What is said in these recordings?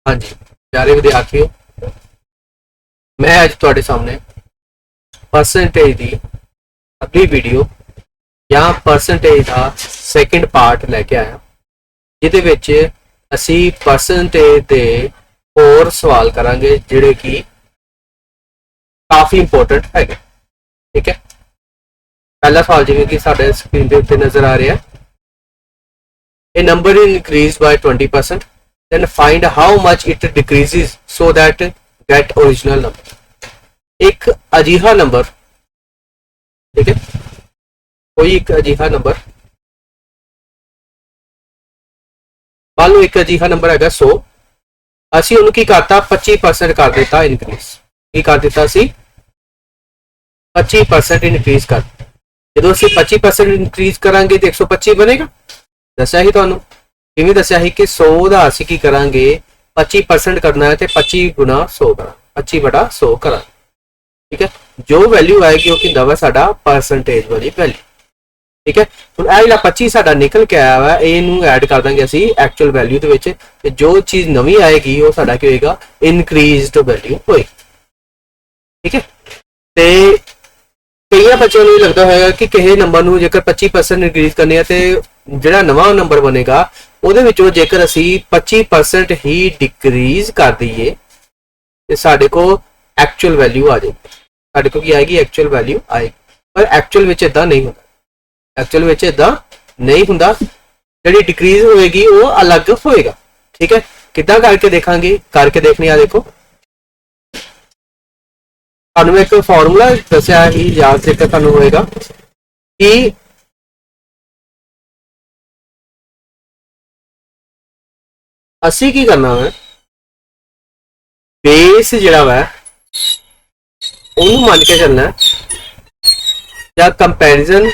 हाँ जी, प्यारे विद्यार्थियों, मैं अज तुहाडे सामने परसेंटेज की अगली वीडियो या परसेंटेज का सैकेंड पार्ट लैके आया, जिहदे विच असी परसेंटेज के होर सवाल करांगे जिहड़े कि काफ़ी इंपोर्टेंट है। ठीक है, पहला सवाल जिवें कि साडे स्क्रीन के उत्ते नज़र आ रहा है, a number increase by 20%, then find how much it decreases so that get original number। एक अजीहा नंबर, ठीक है, कोई एक अजीहा नंबर, मान लो एक अजीहा नंबर है 100, असी उन्होंने की करता 25% कर दिता इनक्रीज, की कर दिता सी 25% इनक्रीज कर, जो असी 25% इनक्रीज करांगे तो 125 बनेगा। दसिया ही तुहानू किवें दसिया ही कि 100 का असी की करांगे 25% करना है तो 25 गुना 100 करा, 25/100 करा। ठीक है, जो वैल्यू आएगी वो कहता वा साडा परसेंटेज वाली वैल्यू। ठीक है, हुण यह जिहड़ा 25 साडा निकल के आया वा इहनूं ऐड कर देंगे असी एक्चुअल वैल्यू दे विच, ते जो चीज़ नवीं आएगी वो साडा की होएगा इनक्रीज्ड वैल्यू होएगी। ठीक है, ते कई बच्चों को लगता होगा कि किसी नंबर में जेकर 25% इनक्रीज करने तो जो नवा नंबर बनेगा वो जेकर असी 25% ही डिक्रीज कर दईए तो साढ़े को एक्चुअल वैल्यू आ जाएगी, साढ़े को की आएगी एक्चुअल वैल्यू आएगी। पर एक्चुअल में इदा नहीं होता, एक्चुअल में इदा नहीं होता, जी डिक्रीज होएगी वो अलग होएगा। ठीक है, किदा करके देखांगे, करके देखने आ देखो, तुहानूं एक फॉर्मूला दसिया ही याद जेकर तुहानूं होएगा कि असी की करना है, बेस जिहड़ा वा उन्होंने मान के चलना है, या कंपैरिजन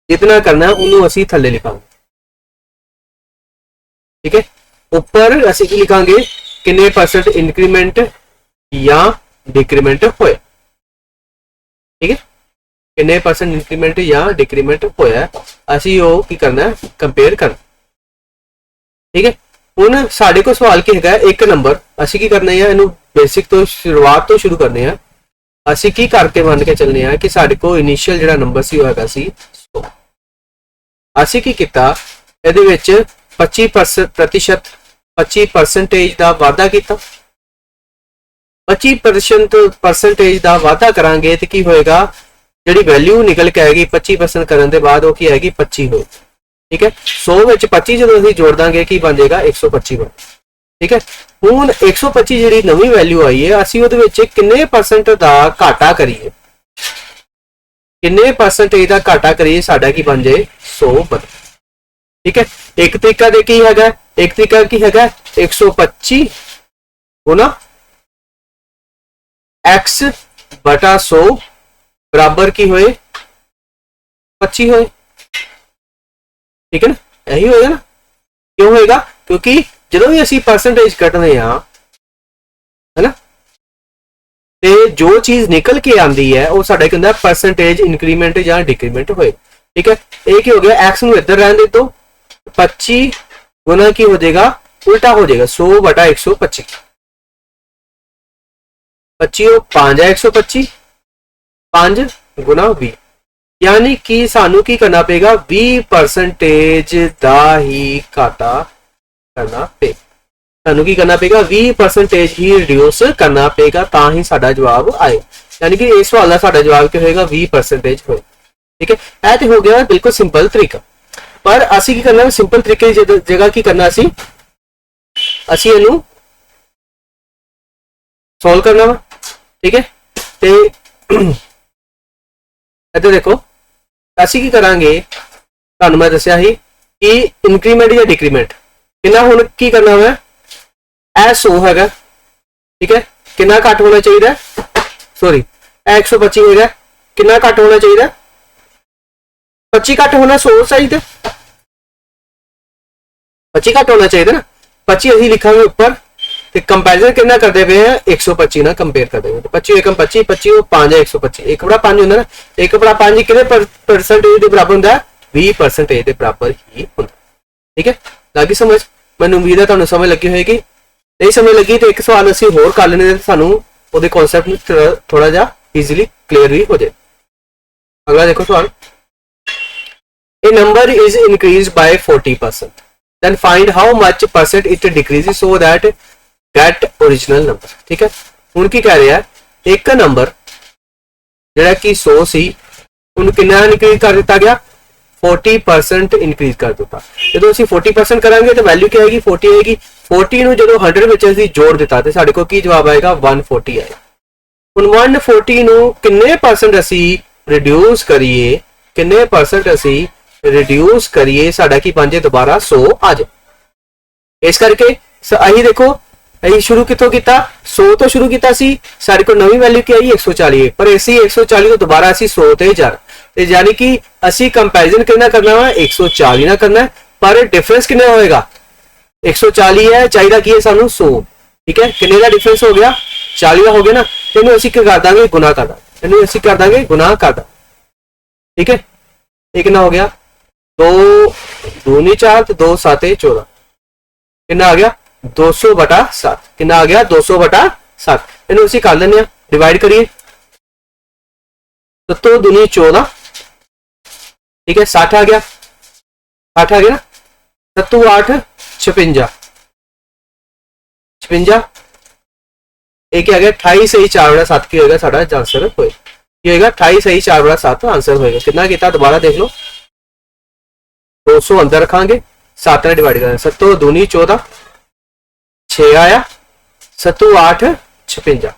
जितना करना है उन्होंने असी थले लिखांगे। ठीक है, ऊपर असी की लिखांगे किन्ने परसेंट इंक्रीमेंट या डिक्रीमेंट होया। ठीक है, किन्ने परसेंट इंक्रीमेंट या डिक्रीमेंट होया असी वो की करना है, कंपेयर करना। ठीक है, हुण साडे को सवाल की है एक नंबर, असी की करना है इनू बेसिक तो शुरुआत तो शुरू करने हैं, असी की करके मान के चलने हैं कि साडे को इनिशियल जिहड़ा नंबर सी होएगा सी 100, असी की किता इहदे विच 25% 25% का वाधा किया, 25% का वाधा करांगे तो की होएगा, जी वैल्यू निकल के आएगी 25% करने के बाद वो की आएगी 25 हो। ठीक है, 100 में 25 जो अभी जोड़ देंगे की बन जाएगा 125 बन। ठीक है, हुण 125 जी नवी वैल्यू आई है, असी वो किन्ने परसेंट का घाटा करिए, किन्ने परसेंटेज का घाटा करिए साडा की बन जाए 100 बन। ठीक है, एक तरीका दे की है, एक तरीका की है 125 गुना x/100 बराबर की होए 25 होए। ठीक है ना, यही होएगा ना, क्यों होएगा, क्योंकि जो भी असी परसेंटेज कटने है ना, तो जो चीज निकल के आती है वो साडा की होंदा परसेंटेज इंक्रीमेंट या डिक्रीमेंट होए। ठीक है, एक हो गया एक्स नूं इधर रहने दे तो 25 गुना की हो जाएगा, उल्टा हो जाएगा 100/125, 25 5 है 125, 5 गुना 20, यानी कि सानू की करना पेगा 20% का ही घाटा करना पेगा, सानू की करना पेगा 20% ही रिड्यूस करना पेगा, ता ही साडा जवाब आए, यानी कि इस सवाल का साडा जवाब क्या होएगा 20% हो। ठीक है, यह तो हो गया बिल्कुल सिंपल तरीका, पर असी की करना सिंपल तरीके की जगह की करना असी इनू सॉल्व करना वा। ठीक है, ते इधर देखो असी की करांगे, तुहानूं मैं दस्सिया ही कि इंक्रीमेंट या डिक्रीमेंट कितना हुण की करना वा, ए 100 है। ठीक है, कितना घट होना चाहिए, सॉरी 125 है, कितना घट होना चाहिए, 25 घट होना 100 चाहिए, 25 घट होना चाहिए ना, 25 अभी लिखा ऊपर, कंपेरिजन कितना करते पे हैं 125 ना कंपेयर कर देंगे, 25 एकम 25 25 5 है 125, 1/5 होंगे ना, 1/5 कितने परसेंटेज के बराबर होंगे, 20% के बराबर ही होंगे। ठीक है, लगी समझ, मैंने उम्मीद है तुहानूं समझ लगी होगी। नहीं समझ लगी तो एक सवाल असी होर कर लेने सानू ਉਹਦੇ कॉन्सेप्ट थोड़ा जा इजीली क्लियर भी हो जाए। अगला देखो सवाल, a number is increased by 40%, then find how much percent it decreases so that get original number। ठीक है, ਹੁਣ ਕੀ ਕਹਿ ਰਿਹਾ, ਇੱਕ ਨੰਬਰ ਜਿਹੜਾ ਕਿ 100 ਸੀ ਉਹਨੂੰ ਕਿੰਨਾ ਇਨਕਰੀਜ਼ ਕਰ ਦਿੱਤਾ ਗਿਆ, 40% ਇਨਕਰੀਜ਼ ਕਰ ਦਿੱਤਾ। ਜਦੋਂ ਅਸੀਂ 40% ਕਰਾਂਗੇ ਤਾਂ ਵੈਲਿਊ ਕੀ ਆਏਗੀ, 40 ਆਏਗੀ। 40 ਨੂੰ ਜਦੋਂ 100 ਵਿੱਚ ਅਸੀਂ ਜੋੜ ਦਿੱਤਾ ਤੇ ਸਾਡੇ ਕੋਲ ਕੀ ਜਵਾਬ ਆਏਗਾ, 140 ਆਏਗਾ। ਹੁਣ 140 ਨੂੰ ਕਿੰਨੇ ਪਰਸੈਂਟ ਅਸੀਂ ਰਿਡਿਊਸ ਕਰੀਏ, ਕਿੰਨੇ ਪਰਸੈਂਟ ਅਸੀਂ ਰਿਡਿਊਸ ਕਰੀਏ ਸਾਡਾ ਕੀ ਬਣ ਜਾਏ, ਦੁਬਾਰਾ 100 ਆ ਜਾਏ। ਇਸ ਕਰਕੇ ਅਸੀਂ ਦੇਖੋ ਅਸੀਂ ਸ਼ੁਰੂ ਕਿੱਥੋਂ ਕੀਤਾ, 100 ਤੋਂ ਸ਼ੁਰੂ ਕੀਤਾ ਸੀ, ਸਾਡੇ ਕੋਲ ਨਵੀਂ ਵੈਲਿਊ ਕੀ ਆਈ 140, ਪਰ ਅਸੀਂ 140 ਤੋਂ ਦੁਬਾਰਾ ਅਸੀਂ 100 ਤੇ ਜਾਣਾ ਤੇ ਯਾਨੀ ਕਿ ਅਸੀਂ ਕੰਪੈਰੀਜ਼ਨ ਕਿੰਨਾ ਕਰਨਾ ਵਾ, 140 ਨਾਲ ਕਰਨਾ, ਪਰ ਡਿਫਰੈਂਸ ਕਿੰਨਾ ਹੋਏਗਾ, 140 ਹੈ, ਚਾਹੀਦਾ ਕੀ ਹੈ ਸਾਨੂੰ 100। ਠੀਕ ਹੈ, ਕਿੰਨੇ ਦਾ ਡਿਫਰੈਂਸ ਹੋ ਗਿਆ, 40 ਦਾ ਹੋ ਗਿਆ ਨਾ, ਇਹਨੂੰ ਅਸੀਂ ਕੀ ਕਰ ਦਾਂਗੇ, ਗੁਣਾ ਕਰ ਦਾਂਗੇ, ਇਹਨੂੰ ਅਸੀਂ ਕਰ ਦਾਂਗੇ ਗੁਣਾ ਕਰ ਦਾਂਗੇ। ਠੀਕ ਹੈ, ਇਹ ਕਿੰਨਾ ਹੋ ਗਿਆ, 2 दूनी 4 ਤੇ 2 7 14, ਕਿੰਨਾ ਆ ਗਿਆ 200/7, ਕਿੰਨਾ ਆ ਗਿਆ 200/7। ਇਹਨੂੰ ਅਸੀਂ ਕਰ ਲੈਂਦੇ ਆ, ਡਿਵਾਈਡ ਕਰੀਏ, 7 दूनी 14, ठीक है 60 आ गया, 60 आ गया ना, 7 8 56, 56 एक आ गया 28 सही 4/7 की होगा साडा आंसर होए, ये होगा 28 सही 4/7 आंसर होएगा। कितना किया दोबारा देख लो, 200 अंदर रखांगे, 7 ने डिवाइड करें, 7 दूनी 14, 6 आया, 7 8 56,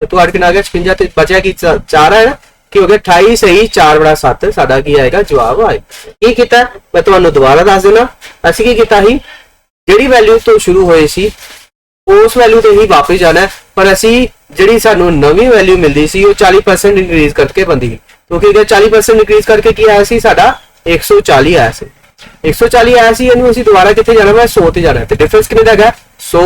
7 8 कितना आ गया 56 ਤੇ ਬਚਿਆ ਕੀ 4 ਹੈ ਨਾ, ਕੀ ਹੋ ਗਿਆ 28 ਸਹੀ 4/7 ਸਾਡਾ ਕੀ ਆਏਗਾ ਜਵਾਬ ਆਏਗਾ। ਕੀ ਕੀਤਾ ਮੈਂ ਤੁਹਾਨੂੰ ਦੁਬਾਰਾ ਦੱਸ ਦੇਣਾ, ਅਸੀਂ ਕੀ ਕੀਤਾ ਸੀ, ਜਿਹੜੀ ਵੈਲਿਊ ਤੋਂ ਸ਼ੁਰੂ ਹੋਏ ਸੀ ਉਸ ਵੈਲਿਊ ਤੇ ਹੀ ਵਾਪਸ ਜਾਣਾ, ਪਰ ਅਸੀਂ ਜਿਹੜੀ ਸਾਨੂੰ ਨਵੀਂ ਵੈਲਿਊ ਮਿਲਦੀ ਸੀ ਉਹ 40% ਇਨਕਰੀਜ਼ ਕਰਕੇ ਬੰਦੀ ਸੀ, ਕਿਉਂਕਿ 40% ਇਨਕਰੀਜ਼ ਕਰਕੇ ਕੀ ਆਇਆ ਸੀ, ਸਾਡਾ 140 ਆਇਆ ਸੀ, 140 ਆਇਆ ਸੀ। ਇਹਨੂੰ ਅਸੀਂ ਦੁਬਾਰਾ ਕਿੱਥੇ ਜਾਣਾ, ਮੈਂ 100 ਤੇ ਜਾਣਾ, ਤੇ ਡਿਫਰੈਂਸ ਕਿੰਨੇ ਦਾ ਹੈਗਾ 100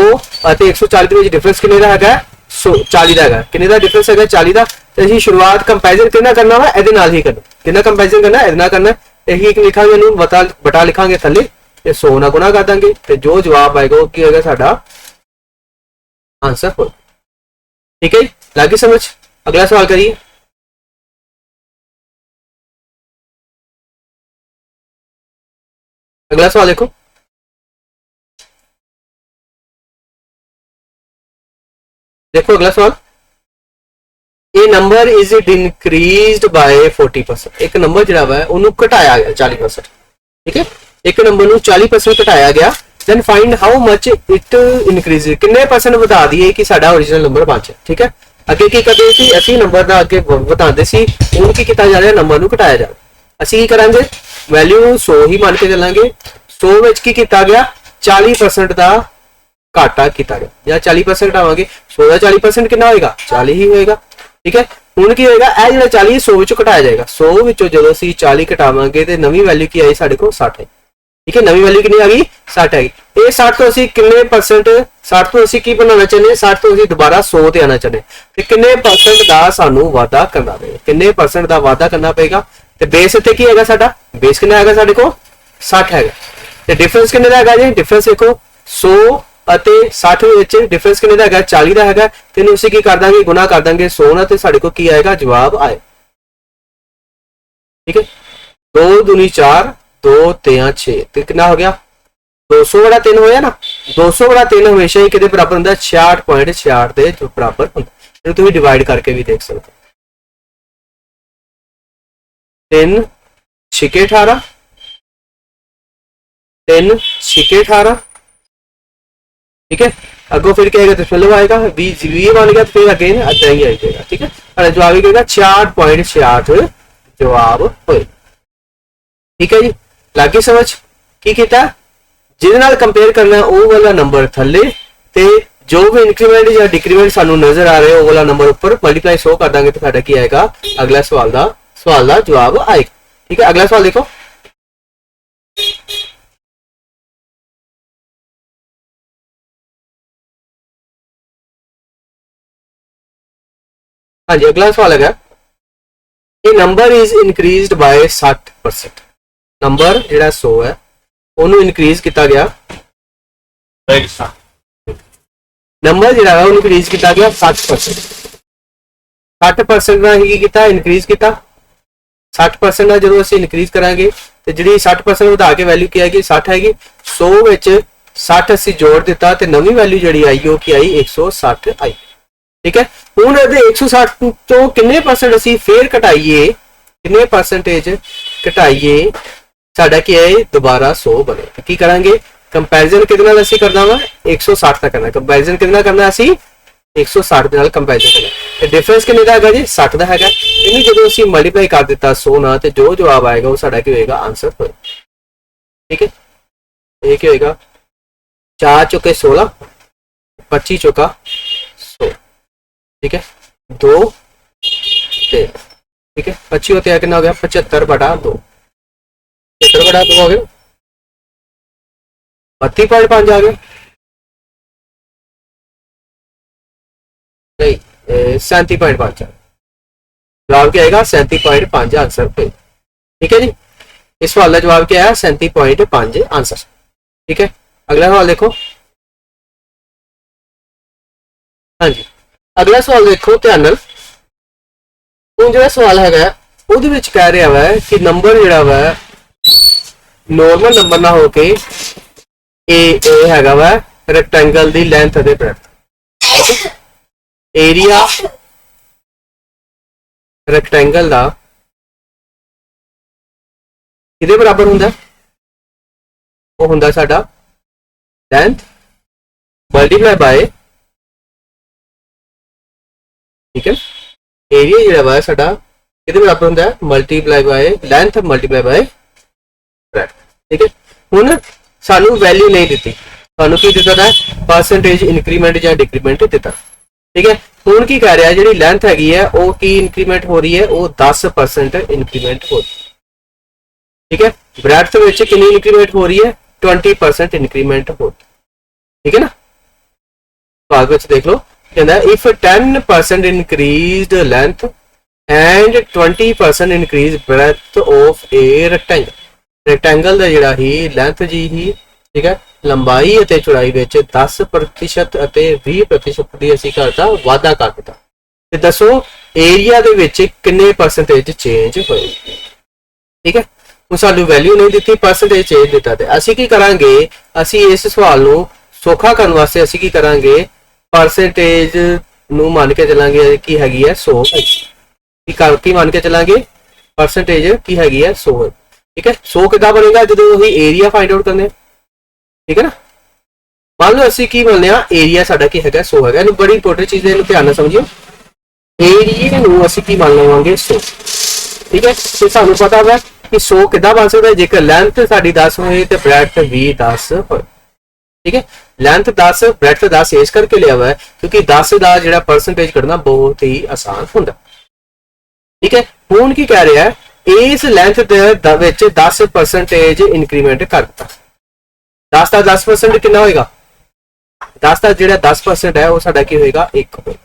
ਅਤੇ 140 ਦੇ ਵਿੱਚ ਡਿਫਰੈਂਸ ਕਿੰਨੇ ਦਾ ਹੈਗਾ 40 ਦਾ ਹੈਗਾ, ਕਿੰਨੇ ਦਾ ਡਿਫਰੈਂਸ ਹੈਗਾ 40 ਦਾ। ਤੇ ਅਸੀਂ ਸ਼ੁਰੂਆਤ ਕੰਪੈਰੀਜ਼ਨ ਕਿੰਨਾ ਕਰਨਾ ਵਾ, ਇਹਦੇ ਨਾਲ ਹੀ ਕਰਨਾ, ਕਿੰਨਾ ਕੰਪੈਰੀਜ਼ਨ ਕਰਨਾ, ਇਹਦੇ ਨਾਲ ਕਰਨਾ। ਇਹੀ ਇੱਕ ਲਿਖਾਂਗੇ, ਇਹਨੂੰ ਬਟਾ ਲਿਖਾਂਗੇ ਥੱਲੇ ਤੇ 100 ਨਾਲ ਗੁਣਾ ਕਰ ਦਾਂਗੇ ਤੇ ਜੋ ਜਵਾਬ ਆਏਗਾ ਉਹ ਕੀ ਹੋਏਗਾ ਸਾਡਾ आंसर हो। ठीक है, लगी समझ। अगला सवाल करिए, अगला सवाल देखो, देखो अगला सवाल, ए नंबर इज इंक्रीज्ड बाय 40%, एक नंबर जिहड़ा वा उन्होंने घटाया गया 40%। ठीक है, एक नंबर ਨੂੰ 40% घटाया गया, then find how much it increases, किन्ने परसेंट ਵਧਾ ਦਈਏ ਕਿ ਸਾਡਾ ओरिजिनल ਨੰਬਰ ਬਣ ਜਾਏ। ਠੀਕ ਹੈ, ਅੱਗੇ ਕੀ ਕਰਦੇ ਸੀ, ਅਸੀਂ ਨੰਬਰ ਦਾ ਅੱਗੇ ਵਧਾਉਂਦੇ ਸੀ, ਹੁਣ ਕੀ ਕੀਤਾ ਜਾ ਰਿਹਾ, ਨੰਬਰ ਨੂੰ ਘਟਾਇਆ ਜਾ ਰਿਹਾ। ਅਸੀਂ ਕੀ ਕਰਾਂਗੇ, ਵੈਲਿਊ 100 ਹੀ ਮੰਨ ਕੇ ਚੱਲਾਂਗੇ, 100 ਵਿੱਚ ਕੀ ਕੀਤਾ ਗਿਆ 40% ਦਾ ਘਾਟਾ ਕੀਤਾ ਗਿਆ, ਜਾਂ 40% ਘਟਾਵਾਂਗੇ 100 ਦਾ 40% ਕਿੰਨਾ ਹੋਏਗਾ 40 ਹੀ ਹੋਏਗਾ। ਠੀਕ ਹੈ, ਹੁਣ ਕੀ ਹੋਏਗਾ, ਇਹ ਜਿਹੜਾ 40 100 ਵਿੱਚੋਂ ਘਟਾਇਆ ਜਾਏਗਾ, 100 ਵਿੱਚੋਂ ਜਦੋਂ ਅਸੀਂ 40 ਘਟਾਵਾਂਗੇ ਤੇ ਨਵੀਂ ਵੈਲਿਊ ਕੀ ਆਈ ਸਾਡੇ ਕੋਲ 60 ਹੈ। ठीक है, नवी वैल्यू कितनी आ गई 60 है। ये 60 तो ਅਸੀਂ किन्ने परसेंट 60 तो ਅਸੀਂ ਕੀ ਬਣਾਉਣਾ ਚਾਹੁੰਦੇ, 60 ਤੋਂ ਅਸੀਂ ਦੁਬਾਰਾ 100 ਤੇ ਆਣਾ ਚਾਹੁੰਦੇ, ਤੇ ਕਿੰਨੇ परसेंट ਦਾ ਸਾਨੂੰ ਵਾਧਾ ਕਰਨਾ ਪਏਗਾ, ਕਿੰਨੇ परसेंट ਦਾ ਵਾਧਾ ਕਰਨਾ ਪਏਗਾ। ਤੇ ਬੇਸ ਇੱਥੇ ਕੀ ਹੈਗਾ, ਸਾਡਾ ਬੇਸ ਕਿੰਨਾ ਹੈਗਾ, ਸਾਡੇ ਕੋਲ 60 ਹੈਗਾ, ਤੇ ਡਿਫਰੈਂਸ ਕਿੰਨੇ ਦਾ ਹੈਗਾ ਜੀ, ਡਿਫਰੈਂਸ ਦੇਖੋ 100 ਅਤੇ 60 ਵਿੱਚ ਡਿਫਰੈਂਸ ਕਿੰਨੇ ਦਾ ਹੈਗਾ 40 ਦਾ ਹੈਗਾ, ਤੇ ਇਹਨੂੰ ਅਸੀਂ ਕੀ ਕਰ ਦਾਂਗੇ, ਗੁਣਾ ਕਰ ਦਾਂਗੇ 100 ਨਾਲ, ਤੇ ਸਾਡੇ ਕੋਲ ਕੀ ਆਏਗਾ ਜਵਾਬ ਆਏ। ठीक है, 2 दूनी 4 2 3 6 ਤੇ ਕਿੰਨਾ ਹੋ ਗਿਆ 200/3 ਹੋਇਆ ਨਾ, 200/3 ਹਮੇਸ਼ਾ ਹੀ ਕਿਹਦੇ ਬਰਾਬਰ ਹੁੰਦਾ 66.66 ਦੇ ਬਰਾਬਰ ਹੁੰਦਾ। ਇਹਨੂੰ ਤੁਸੀਂ ਡਿਵਾਈਡ ਕਰਕੇ ਵੀ ਦੇਖ ਸਕਦੇ ਹੋ, 3 6 18 3 6 18। ठीक है, अगो फिर क्या आएगा, तो चलो आएगा 20 बन गया, तो फिर अगे अदा ही आएगा। ठीक है, जवाब ही कहेगा 66.66 जवाब होए। ठीक है जी, लागी समझ। की किया, जिहदे नाल कंपेयर करना वो वाला नंबर थले, ते जो भी इंक्रीमेंट या डिक्रीमेंट सानू नजर आ रहा है वो वाला नंबर ऊपर मल्टीप्लाई 100 कर देंगे तो साडा की आएगा अगला सवाल दा जवाब आएगा। ठीक है, अगला सवाल देखो, हाँ जी अगला सवाल है, ये number is increased by 60%, number जिहड़ा 100 है ਉਹਨੂੰ ਇਨਕਰੀਜ਼ ਕੀਤਾ ਗਿਆ नंबर जो इनक्रीज किया गया 60%। 60% ਨਾਲ ਹੀ ਕੀਤਾ ਇਨਕਰੀਜ਼ ਕੀਤਾ। 60% ਨਾਲ ਜਦੋਂ ਅਸੀਂ ਇਨਕਰੀਜ਼ ਕਰਾਂਗੇ ਤੇ ਜਿਹੜੀ 60% ਵਧਾ ਕੇ ਵੈਲਿਊ ਕੀ ਆਏਗੀ 60 ਆਏਗੀ। 100 ਵਿੱਚ 60 ਅਸੀਂ ਜੋੜ ਦਿੱਤਾ ਤੇ ਨਵੀਂ ਵੈਲਿਊ ਜਿਹੜੀ ਆਈ ਉਹ ਕੀ ਆਈ 160 ਆਈ। ਠੀਕ ਹੈ, ਹੁਣ ਇਹਦੇ 160 ਤੋਂ ਕਿੰਨੇ ਪਰਸੈਂਟ ਅਸੀਂ ਫੇਰ ਘਟਾਈਏ, ਕਿੰਨੇ ਪਰਸੈਂਟੇਜ ਘਟਾਈਏ ਸਾਡਾ ਕੀ ਹੈ ਦੁਬਾਰਾ 100 ਬਣੇ। ਕੀ ਕਰਾਂਗੇ ਕੰਪੈਰੀਜ਼ਨ ਕਿਹਦੇ ਨਾਲ ਅਸੀਂ ਕਰਨਾ ਵਾ 160 ਦਾ ਕਰਨਾ। ਕੰਪੈਰੀਜ਼ਨ ਕਿਹਦੇ ਨਾਲ ਕਰਨਾ ਅਸੀਂ 160 ਦੇ ਨਾਲ ਕੰਪੈਰੀਜ਼ਨ ਕਰਨਾ ਤੇ ਡਿਫਰੈਂਸ ਕਿੰਨੇ ਦਾ ਹੈਗਾ ਜੀ 60 ਦਾ ਹੈਗਾ। ਇਹਨੂੰ ਜਦੋਂ ਅਸੀਂ ਮਲਟੀਪਲਾਈ ਕਰ ਦਿੱਤਾ 100 ਨਾਲ ਤੇ ਜੋ ਜਵਾਬ ਆਏਗਾ ਉਹ ਸਾਡਾ ਕੀ ਹੋਏਗਾ ਆਨਸਰ ਹੋਏਗਾ। ਠੀਕ ਹੈ, ਇਹ ਕੀ ਹੋਏਗਾ 4 ਚੁਕੇ 16 25 चौका 100। ठीक है 2 3 ठीक है 25 होते हैं कितना हो गया 75/2 75/2 हो गया 32.5 आ गया नहीं 37.5 जवाब क्या आएगा 37.5 आंसर पे। ठीक है जी, इस सवाल का जवाब क्या है 37.5 आंसर। ठीक है, अगला सवाल देखो। हाँ जी, अगला सवाल देखो ध्यान नाल। ਹੁਣ ਜਿਹੜਾ ਸਵਾਲ ਹੈਗਾ ਉਹਦੇ ਵਿੱਚ ਕਹਿ ਰਿਹਾ ਵਾ ਕਿ ਨੰਬਰ ਜਿਹੜਾ ਵਾ ਨੋਰਮਲ ਨੰਬਰ ਨਾ ਹੋ ਕੇ ਇਹ ਹੈਗਾ ਵਾ ਰੈਕਟੈਂਗਲ ਦੀ ਲੈਂਥ ਅਤੇ ਬ੍ਰੈਡਥ। ਏਰੀਆ ਰੈਕਟੈਂਗਲ ਦਾ ਕਿਹਦੇ ਬਰਾਬਰ ਹੁੰਦਾ, ਉਹ ਹੁੰਦਾ ਸਾਡਾ ਲੈਂਥ ਮਲਟੀਪਲਾਈ ਬਾय ठीक है एरिया ਜਿਹੜਾ ਵਾ ਸਾਡਾ ਕਿਹਦੇ ਬਰਾਬਰ ਹੁੰਦਾ ਹੈ ਮਲਟੀਪਲਾਈ ਬਾय ਲੈਂਥ ਮਲਟੀਪਲਾਈ ਬਾय ਬ੍ਰੈਡਥ। ਠੀਕ ਹੈ, ਹੁਣ ਸਾਨੂੰ ਵੈਲਿਊ ਨਹੀਂ ਦਿੱਤੀ, ਸਾਨੂੰ ਕੀ ਦਿੱਤਾ ਹੈ ਪਰਸੈਂਟੇਜ ਇਨਕਰੀਮੈਂਟ ਜਾਂ ਡਿਕਰੀਮੈਂਟ ਦਿੱਤਾ। ਠੀਕ ਹੈ, ਹੁਣ ਕੀ ਕਹਿ ਰਿਹਾ ਜਿਹੜੀ ਲੈਂਥ ਹੈਗੀ ਹੈ ਉਹ ਕੀ ਇਨਕਰੀਮੈਂਟ ਹੋ ਰਹੀ ਹੈ ਉਹ 10% ਇਨਕਰੀਮੈਂਟ ਹੋ ਰਹੀ ਹੈ। ठीक है, ब्रेड्थ ਵਿੱਚ ਕਿੰਨੀ ਇਨਕਰੀਮੈਂਟ ਹੋ ਰਹੀ ਹੈ 20% ਇਨਕਰੀਮੈਂਟ ਹੋ ਰਹੀ। ਠੀਕ ਹੈ ਨਾ, ਬਾਅਦ ਵਿੱਚ ਦੇਖ ਲਓ ਕਹਿੰਦਾ if 10% increased length and 20% increased breadth of a rectangle। Rectangle ਦਾ ਜਿਹੜਾ ਹੀ ਲੈਂਥ ਜੀ ਹੀ ਠੀਕ ਹੈ ਲੰਬਾਈ ਅਤੇ ਚੌੜਾਈ ਵਿੱਚ 10% ਅਤੇ 20% ਦੀ ਅਸੀਂ ਕਰਤਾ ਵਾਧਾ ਕਰ ਦਿੱਤਾ ਤੇ ਦੱਸੋ ਏਰੀਆ ਦੇ ਵਿੱਚ ਕਿੰਨੇ ਪਰਸੈਂਟੇਜ ਚੇਂਜ ਹੋਏ। ਠੀਕ ਹੈ, ਹੁਣ ਸਾਨੂੰ ਵੈਲਿਊ ਨਹੀਂ ਦਿੱਤੀ ਪਰਸੈਂਟੇਜ ਚੇਂਜ ਦਿੱਤਾ ਤੇ ਅਸੀਂ ਕੀ ਕਰਾਂਗੇ ਅਸੀਂ ਇਸ ਸਵਾਲ ਨੂੰ ਸੌਖਾ ਕਰਨ ਵਾਸਤੇ ਅਸੀਂ ਕੀ ਕਰਾਂਗੇ परसेंटेज ਨੂੰ ਮੰਨ ਕੇ ਚੱਲਾਂਗੇ ਕੀ ਹੈਗੀ ਹੈ 100 ਕੀ ਮੰਨ ਕੇ ਚੱਲਾਂਗੇ परसेंटेज ਕੀ ਹੈਗੀ ਹੈ 100। ਠੀਕ ਹੈ, 100 ਕਿੱਦਾਂ ਬਣੇਗਾ ਜਦੋਂ ਅਸੀਂ ਏਰੀਆ ਫਾਈਂਡ ਆਊਟ ਕਰਨੇ। ਠੀਕ ਹੈ ਨਾ, ਮੰਨ ਲਓ ਅਸੀਂ ਕੀ ਮੰਨਦੇ ਆ ਏਰੀਆ ਸਾਡਾ ਕੀ ਹੈਗਾ 100 ਹੈਗਾ। ਇਹਨੂੰ ਬੜੀ ਇੰਪੋਰਟੈਂਟ ਚੀਜ਼ ਹੈ, ਇਹਨੂੰ ਧਿਆਨ ਨਾਲ ਸਮਝਿਓ। ਏਰੀਆ ਨੂੰ ਅਸੀਂ ਕੀ ਮੰਨ ਲਵਾਂਗੇ 100। ਠੀਕ ਹੈ, ਤੇ ਸਾਨੂੰ ਪਤਾ ਹੈ ਕਿ 100 ਕਿੱਦਾਂ ਬਣ ਸਕਦਾ ਜੇਕਰ ਲੈਂਥ ਸਾਡੀ 10 ਹੋਏ ਤੇ ਬ੍ਰੈਡਥ ਵੀ 10 ਹੋਏ। ठीक है, लेंथ 10 ब्रेड्थ 10 इस करके लिया हुआ है क्योंकि 10 का जो परसेंटेज करना बहुत ही आसान होता। ठीक है, हुण की कह रहा है इस लेंथ दे 10% इंक्रीमेंट कर दिता। 10 का 10% कितना होएगा 10 का जो 10% है वो साडा की होएगा 1 होएगा।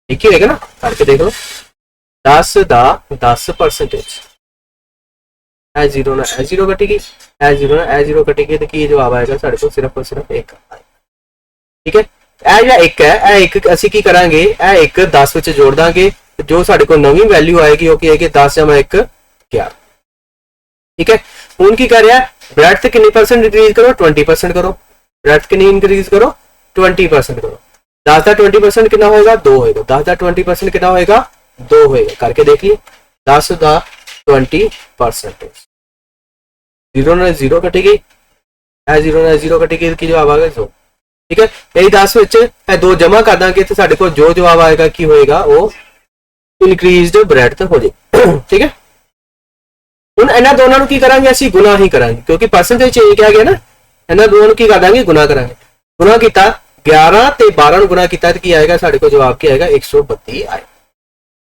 एक ही होएगा ना, करके देख लो 10 का 10% ए जीरो ना ए जीरो कटेगी ए जीरो कटेगी तो की जवाब आएगा साढ़े को सिर्फ और सिर्फ 1। ठीक है, ਇਹ ਜਿਹੜਾ 1 ਹੈ ਇਹ 1 ਅਸੀਂ ਕੀ ਕਰਾਂਗੇ ਇਹ 1 10 ਵਿੱਚ ਜੋੜ ਦਾਂਗੇ ਜੋ ਸਾਡੇ ਕੋਲ ਨਵੀਂ ਵੈਲਿਊ ਆਏਗੀ ਉਹ ਕੀ ਆਏਗੀ 10 ਜਮਾ 1 11। ਠੀਕ ਹੈ, ਹੁਣ ਕੀ ਕਰ ਰਿਹਾ ਬ੍ਰੈਡਥ ਕਿੰਨੀ ਪਰਸੈਂਟ ਇੰਕਰੀਜ਼ ਕਰੋ 20% ਕਰੋ। ਬ੍ਰੈਡਥ ਕਿੰਨੀ ਇੰਕਰੀਜ਼ ਕਰੋ 20% ਕਰੋ। 10 ਦਾ 20% ਕਿੰਨਾ ਹੋਏਗਾ 2 ਹੋਏਗਾ। 10 ਦਾ 20% ਕਿੰਨਾ ਹੋਏਗਾ 2 ਹੋਏਗਾ। करके देखिए 10 का 20% 0 ਨਾਲ 0 कटेगी ਇਹ 0 ਨਾਲ 0 कटेगी ਕੀ ਜਵਾਬ ਆਏਗਾ 100। ठीक है, यही 10 ਵਿੱਚ ਇਹ 2 ਜਮਾ ਕਰ ਦਾਂਗੇ ਤੇ ਸਾਡੇ ਕੋਲ ਜੋ ਜਵਾਬ ਆਏਗਾ ਕੀ ਹੋਏਗਾ ਉਹ ਇਨਕਰੀਜ਼ਡ ਬ੍ਰੈਡਥ ਹੋ ਜੇ। ਠੀਕ ਹੈ, ਹੁਣ ਇਹਨਾਂ ਦੋਨਾਂ ਨੂੰ ਕੀ ਕਰਾਂਗੇ ਅਸੀਂ ਗੁਣਾ ਹੀ ਕਰਾਂਗੇ ਕਿਉਂਕਿ ਪਰਸੈਂਟੇਜ ਚੇਂਜ ਕਿਹਾ ਗਿਆ ਨਾ। ਇਹਨਾਂ ਦੋਨਾਂ ਨੂੰ ਕੀ ਕਰ ਦਾਂਗੇ ਗੁਣਾ ਕਰਾਂਗੇ। ਗੁਣਾ ਕੀਤਾ 11 ਤੇ 12 ਨੂੰ ਗੁਣਾ ਕੀਤਾ ਤੇ ਕੀ ਆਏਗਾ ਸਾਡੇ ਕੋਲ ਜਵਾਬ ਕੀ ਆਏਗਾ 132 ਆਏ।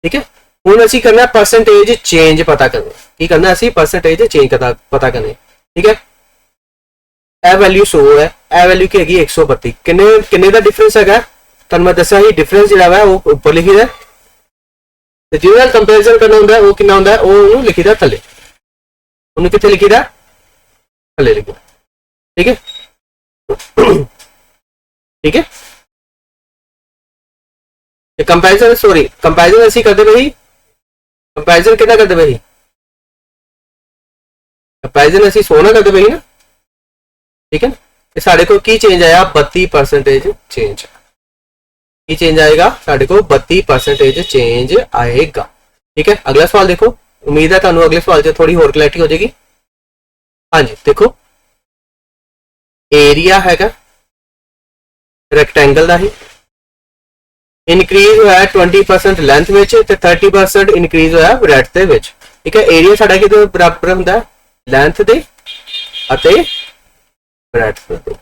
ठीक है, ਹੁਣ ਅਸੀਂ ਕਰਨਾ ਪਰਸੈਂਟੇਜ ਚੇਂਜ ਪਤਾ ਕਰਨਾ। ਕੀ ਕਰਨਾ ਅਸੀਂ ਪਰਸੈਂਟੇਜ ਚੇਂਜ ਪਤਾ ਕਰਨਾ। ਠੀਕ ਹੈ, ਇਹ ਵੈਲਿਊ 100 ਹੈ ਇਹ ਵੈਲਿਊ ਕੀ ਹੈਗੀ 132। ਕਿੰਨੇ ਦਾ ਡਿਫਰੈਂਸ ਹੈਗਾ ਤੁਹਾਨੂੰ ਮੈਂ ਦੱਸਿਆ ਸੀ ਡਿਫਰੈਂਸ ਜਿਹੜਾ ਹੈ ਉਹ ਉੱਪਰ ਲਿਖੀਦਾ ਤੇ ਜਿਹਦੇ ਨਾਲ ਕੰਪੈਰੀਜ਼ਨ ਕਰਨਾ ਹੁੰਦਾ ਉਹ ਕਿੰਨਾ ਹੁੰਦਾ ਉਹ ਉਹਨੂੰ ਲਿਖੀਦਾ ਥੱਲੇ। ਉਹਨੂੰ ਕਿੱਥੇ ਲਿਖੀਦਾ ਥੱਲੇ ਲਿਖੀਦਾ। ਠੀਕ ਹੈ, ठीक है, कंपैरिजन सॉरी कंपैरिजन ऐसी करते भाई, कंपैरिजन कितना करते भाई, कंपैरिजन ऐसी सोना करते भाई ना, ठीक है। ये साढ़े को की चेंज आया 32% चेंज, की चेंज आएगा साढ़े को 32% चेंज आएगा, ठीक है। अगला सवाल देखो, उम्मीद है तुहानू अगले सवाल से थोड़ी होर क्लैरिटी हो जाएगी। हाँ जी देखो, एरिया हैगा रैक्टेंगल का ही, इनक्रीज होया 20% लेंथ में ते 30% इनक्रीज होया ब्रेडथ दे विच, ठीक है। एरिया साडा किदे बराबर हुंदा है, लेंथ दे अते ब्रेडथ दे,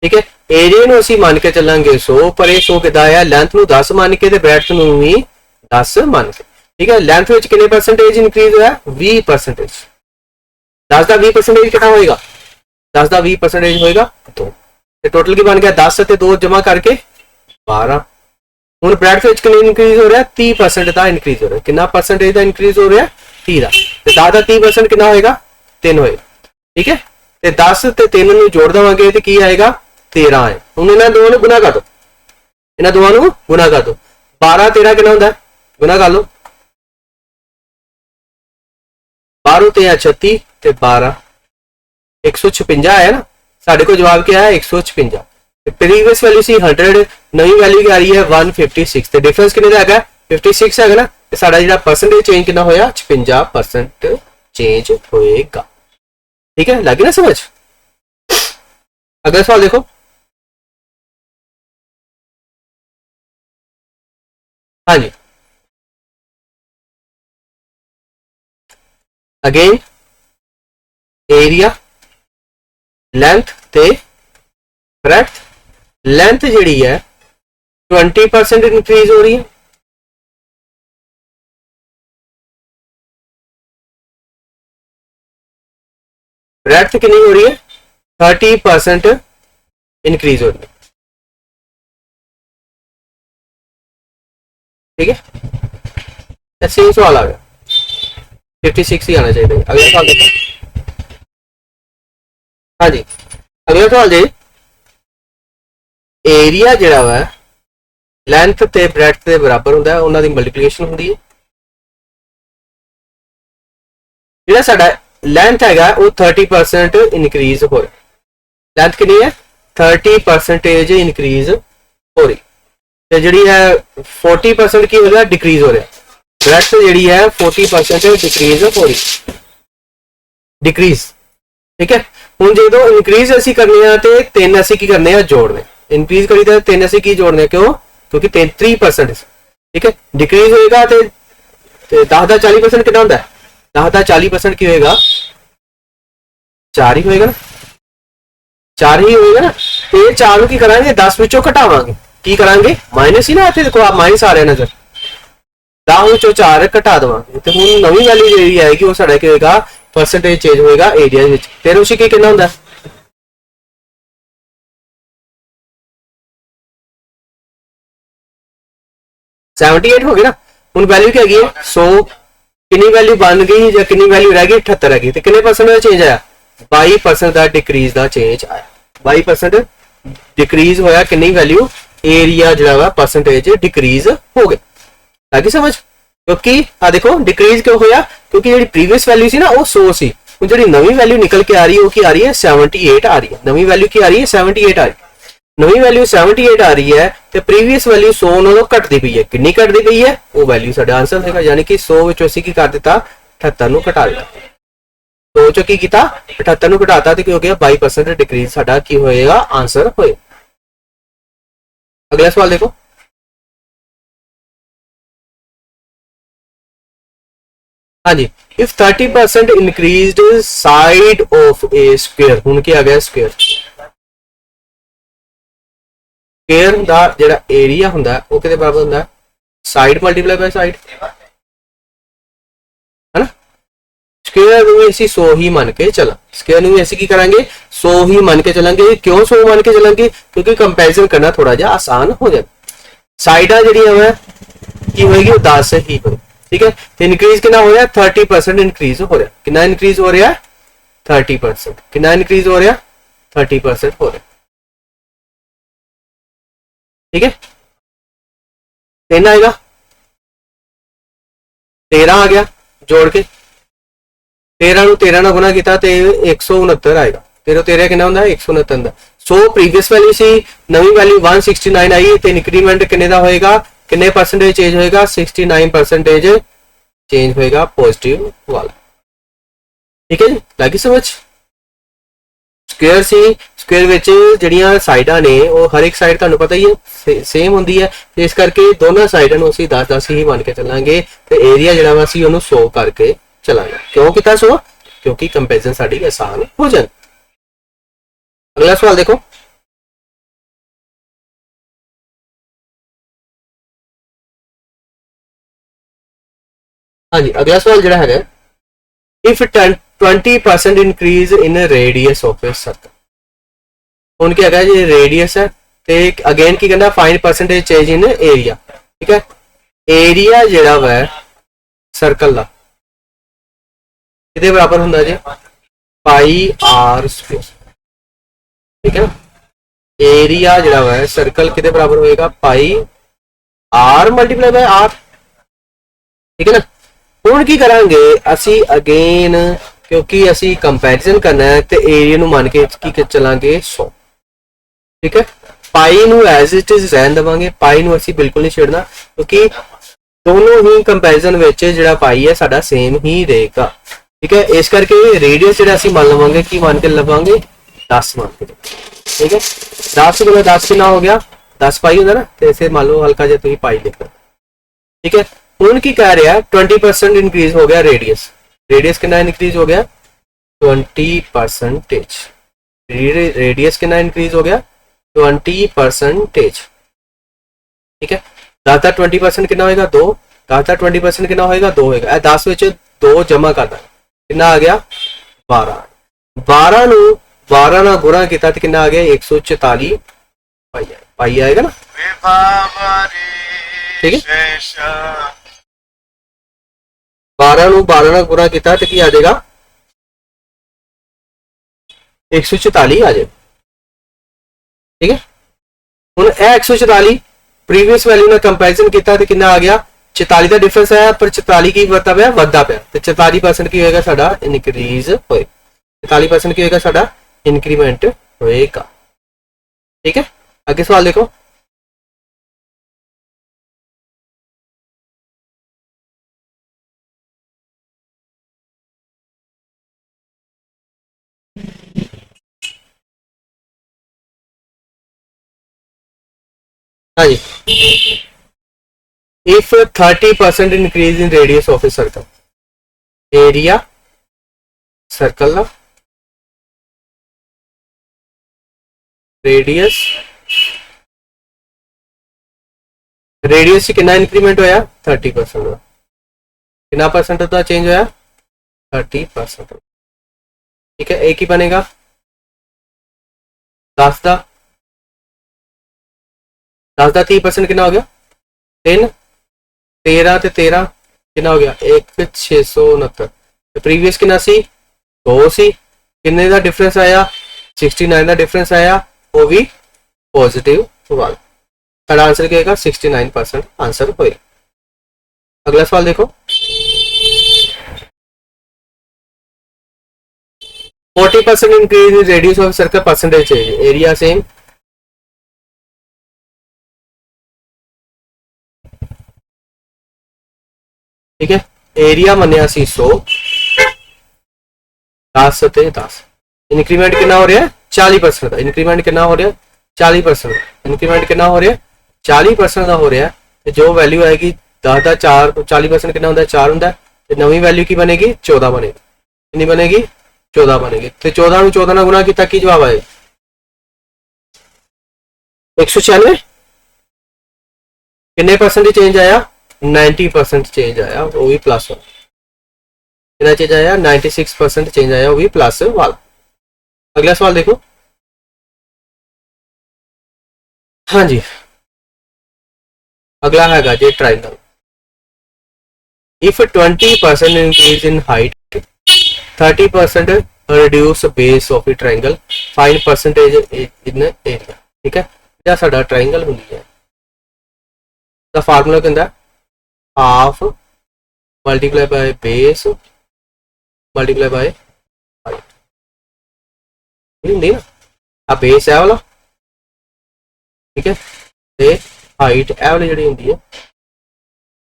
ठीक है। एरिया नूं असीं मान के चलांगे 100, पर ये 100 किदा है, लेंथ नूं 10 मान के ते ब्रेडथ नूं भी 10 मान के, ठीक है। लेंथ विच कितने परसेंटेज इनक्रीज होया 20%, 10 का 20% कितना होएगा, 10 का 20% होएगा 2, ते टोटल की बन गया 10 ते 2 जमा करके 12। हुण ब्रेडथ विच कितना इनक्रीज हो रहा है 30% का इनक्रीज हो रहा है, कितना परसेंटेज का इनक्रीज हो रहा है 30 का, ते 10 का 30% कितना होएगा 3 होएगा, ठीक है। ते 10 ते 3 नूं जोड़ देवांगे ते की आएगा 13 आए। हुण इन्हां दोवां नूं गुणा कर दो, इन्हां दोवां नूं गुणा कर दो, 12 13 कितना हुंदा है, गुणा कर लो, 12 ते 36 ते 12 156 आया ना, साढ़े को जवाब क्या है 156। प्रीवियस वैल्यू सी 100, नवी वैल्यू क्या आ रही है 156, तो डिफरेंस कितने का है 56 है ना, तो साडा जिहड़ा परसेंटेज चेंज कितना होया 56% चेंज होएगा, ठीक है। लगी ना समझ। अगला सवाल देखो, हाँ जी अगेन एरिया लेंथ ते ब्रेडथ, लेंथ जिहड़ी है 20% इंक्रीज हो रही है, ब्रेडथ कितनी हो रही है 30% इंक्रीज हो रही है, ठीक है। सेम सवाल आ गया, 56 ही आना चाहिए। अगला सवाल देखो, हाँ जी अगला सवाल जी, एरिया जिहड़ा वा लेंथ ते ब्रेडथ के बराबर होंदा है, उन्हां दी मल्टीप्लीकेशन होंदी है, जिहड़ा साडा लेंथ हैगा वो 30% इनक्रीज हो रहा, लेंथ कितनी है 30% इनक्रीज हो रही, ते जिहड़ी है 40% की हो रहा डिक्रीज हो रहा, ब्रेडथ जिहड़ी है 40% डिक्रीज हो रही, डिक्रीज, ठीक है। हुण जो इनक्रीज असी करने हैं तो 3 असी की करने हैं जोड़ने, इंक्रीज करी तो 3 असी की जोड़ने, क्यों क्योंकि 3%, ठीक है। डिक्रीज होएगा तो 10 का 40% कितना होता है, 10 का 40% की होएगा 4 ही होएगा ना, 4 ही होएगा ना, तो ये 4 की करांगे 10 विचों घटावांगे, की करांगे माइनस ही ना, इत्थे देखो आप माइनस आ रहा है नजर, 10 विचों 4 घटा देवांगे, तो हुण नवी वैल्यू जिहड़ी आएगी वो साडा की होएगा परसेंटेज चेंज होएगा एरिया विच, 13 की कितना होंदा 78 हो गया ना। हुण वैल्यू क्या है 100, कितनी वैल्यू बन गई या कितनी वैल्यू रह गई 78 रह गई, तो कितने परसेंट का चेंज आया 22% का डिक्रीज का चेंज आया, 22% डिक्रीज होया कितनी वैल्यू एरिया जो परसेंटेज डिक्रीज हो गया, ताकि समझ, क्योंकि आ देखो डिक्रीज क्यों होया, क्योंकि जी प्रीवियस वैल्यू सी ना वो 100 सी, जी नवी वैल्यू निकल के आ रही है वो की आ रही है 78 आ रही है, नवी वैल्यू की आ रही है 78 आ रही है, नवी वैल्यू 78 आ रही है, तो प्रीवियस वैल्यू 100 नालों घटती पई है, कितनी घटती पई है वो वैल्यू साडा आंसर होगा, यानी कि 100 विचों असीं की कर दिता 78 नूं घटा दिता, 100 चों की कीता 78 नूं घटाता, तो की हो गया 22% डिक्रीज साडा की होएगा आंसर होएगा। अगला सवाल देखो, हाँ जी, if 30% increased side of a square, हुण की आ गया स्क्वेयर, स्क्वेयर दा जिहड़ा एरिया हुंदा है वो किहदे बराबर हुंदा है साइड मल्टीप्लाई बाय साइड, है ना। स्क्वेयर नूं असीं 100 ही मान के चला, स्क्वेयर नूं असीं की करांगे 100 ही मान के चलांगे, क्यों 100 मान के चलांगे क्योंकि कंपैरिजन करना थोड़ा जिहा आसान हो जाए, साइडा जिहड़ियां है की होएगी 10 ही होएगी, ठीक है। इंक्रीज कितना हो रहा है 30% इंक्रीज हो रहा है, कितना इंक्रीज हो रहा है 30%, कितना इंक्रीज हो रहा है 30% हो रहा है, ठीक है, 3 आएगा, 13 आ गया, जोड़ के 13 ਨੂੰ 13 ਨਾਲ ਗੁਣਾ ਕੀਤਾ ਤੇ 169 ਆਏਗਾ। 13 ਕਿੰਨਾ ਹੁੰਦਾ ਹੈ 169 ਦਾ। ਸੋ ਪ੍ਰੀਵੀਅਸ ਵੈਲਿਊ ਸੀ, ਨਵੀਂ ਵੈਲਿਊ 169 ਆਈ ਤੇ ਇਨਕਰੀਮੈਂਟ ਕਿੰਨੇ ਦਾ ਹੋਏਗਾ, ਕਿੰਨੇ ਪਰਸੈਂਟੇਜ ਚੇਂਜ ਹੋਏਗਾ, 69% ਚੇਂਜ ਹੋਏਗਾ ਪੋਜ਼ਿਟਿਵ ਵਾਲਾ। ਠੀਕ ਹੈ ਜੀ, ਲੱਗੀ ਸਮਝ। ਸਕੁਅਰ ਸੀ, ਸਕੁਅਰ ਵਿੱਚ ਜਿਹੜੀਆਂ ਸਾਈਡਾਂ ਨੇ ਉਹ ਹਰ ਇੱਕ ਸਾਈਡ ਤੁਹਾਨੂੰ ਪਤਾ ਹੀ ਹੈ ਸੇਮ ਹੁੰਦੀ ਹੈ, ਤੇ ਇਸ ਕਰਕੇ ਦੋਨਾਂ ਸਾਈਡਾਂ ਨੂੰ ਅਸੀਂ 10-10 ਹੀ ਮੰਨ ਕੇ ਚੱਲਾਂਗੇ ਤੇ ਏਰੀਆ ਜਿਹੜਾ ਵਾ ਅਸੀਂ ਉਹਨੂੰ 100 ਕਰਕੇ चलाना। क्यों किया 100? क्योंकि कंपैरिजन साड़ी आसान हो जाए। अगला सवाल देखो, हाँ जी, अगला सवाल जरा है, if 20% increase in radius of a circle. ਹੁਣ ਕੀ ਹੈਗਾ ਜੀ, रेडियस है ਤੇ अगेन की कहना find percentage change in area. ठीक है, एरिया ਜਿਹੜਾ ਵਾ सर्कल ਦਾ कितने बराबर होंगे जी, पाई आर स्क्वायर। ठीक है ना, एरिया जो है सर्कल कितने बराबर होएगा, पाई आर मल्टीप्लाई बाय आर। ठीक है ना, हुण की करांगे असी अगेन, क्योंकि असी कंपैरिजन करना है तो एरिया नू मान के की चलांगे 100। ठीक है, पाई नू एज इट इज रहन देवांगे, पाई नू असी बिल्कुल नहीं छेड़ना, क्योंकि दोनों ही कंपैरिजन विच जिहड़ा पाई है साडा सेम ही रहेगा। ठीक है, इस करके रेडियस जो असं मान लवेंगे कि मान के लवेंगे 10 मान के। ठीक है, 10 गुना 10 कितना हो गया, 10 पाई होता ना, तो इसे मान लो हल्का जो तुम पाई लिख लो। ठीक है, हूँ की कह रहा 20% इंक्रीज हो गया रेडियस। रेडियस कितना इंक्रीज हो गया, 20%। रेडियस कितना इंक्रीज हो गया, 20%। ठीक है, 10 20% कितना होगा, 2। 10 20% कितना होगा, 2 होगा। 10 में 2 जमा करता कितना आ गया, 12। 12 ਨੂੰ 12 ਨਾਲ ਗੁਣਾ ਕੀਤਾ ਤੇ ਕਿੰਨਾ ਆ ਗਿਆ, 144 ਪਾਈ ਆਏਗਾ ਨਾ। ਠੀਕ ਹੈ, 12 ਨੂੰ 12 ਨਾਲ ਗੁਣਾ ਕੀਤਾ ਤੇ ਕੀ ਆ ਜਾਏਗਾ, 144 ਆ ਜਾਏਗਾ। ਠੀਕ ਹੈ, ਹੁਣ ਇਹ 144 ਪ੍ਰੀਵੀਅਸ ਵੈਲਿਊ ਨਾਲ ਕੰਪੈਰੀਜ਼ਨ ਕੀਤਾ ਤੇ ਕਿੰਨਾ ਆ ਗਿਆ, 44 का डिफरेंस आया, पर 44 की बढ़ता पाया वधदा पाया, तो 44% की होएगा साडा इनक्रीज होए, 44% की होएगा साडा इंक्रीमेंट होएगा। ठीक है, आगे सवाल देखो, हाँ जी, if 30% increase in radius of a circle, area circle का रेडियस, रेडियस कितना इंक्रीमेंट होया, 30%। कितना परसेंट का चेंज होया, 30%। ठीक है, एक ही बनेगा 10 का 30% कितना हो गया, 3। 13 ते 13 कितना हो गया, 1669। प्रीवियस कितना सी, 2 सी, किन्ने का डिफरेंस आया, 69 का डिफरेंस आया, वो भी पॉजिटिव वाला। सारा आंसर क्या होगा, 69% आंसर होएगा। अगला सवाल देखो, 40% increase in radius of circle percentage change, area same. ठीक है, एरिया मनिया सी 100, 10 से 10, इंक्रीमेंट कितना हो रहा है, 40% का। इंक्रीमेंट कितना हो रहा है, 40%। इंक्रीमेंट कितना हो रहा है, 40% का हो रहा है। जो वैल्यू आएगी 10 का 4, 40% कितना होता है, 4 होता है। नवी वैल्यू की बनेगी, 14 बनेगी। कितनी बनेगी, 14 बनेगी। तो 14 में 14 गुना किया, की जवाब आए 196। कितने परसेंट चेंज आया, 90% चेंज आया, वो भी प्लस वाला। कितना चेंज आया, 96% चेंज आया, वो भी प्लस वाला। अगला सवाल देखो, हाँ जी, अगला है जी triangle. If 20% increase in height, 30% reduce base of a triangle, find percentage in area. ठीक है, यह साडा ट्राइंगल होंगी है, ਦਾ ਫਾਰਮੂਲਾ ਕਹਿੰਦਾ half multiply by base multiply by height ਹੁੰਦੀ ਨਾ ਆ बेस है वाला ठीक है ਤੇ हाइट ਇਹ वाली ਜਿਹੜੀ ਹੁੰਦੀ ਹੈ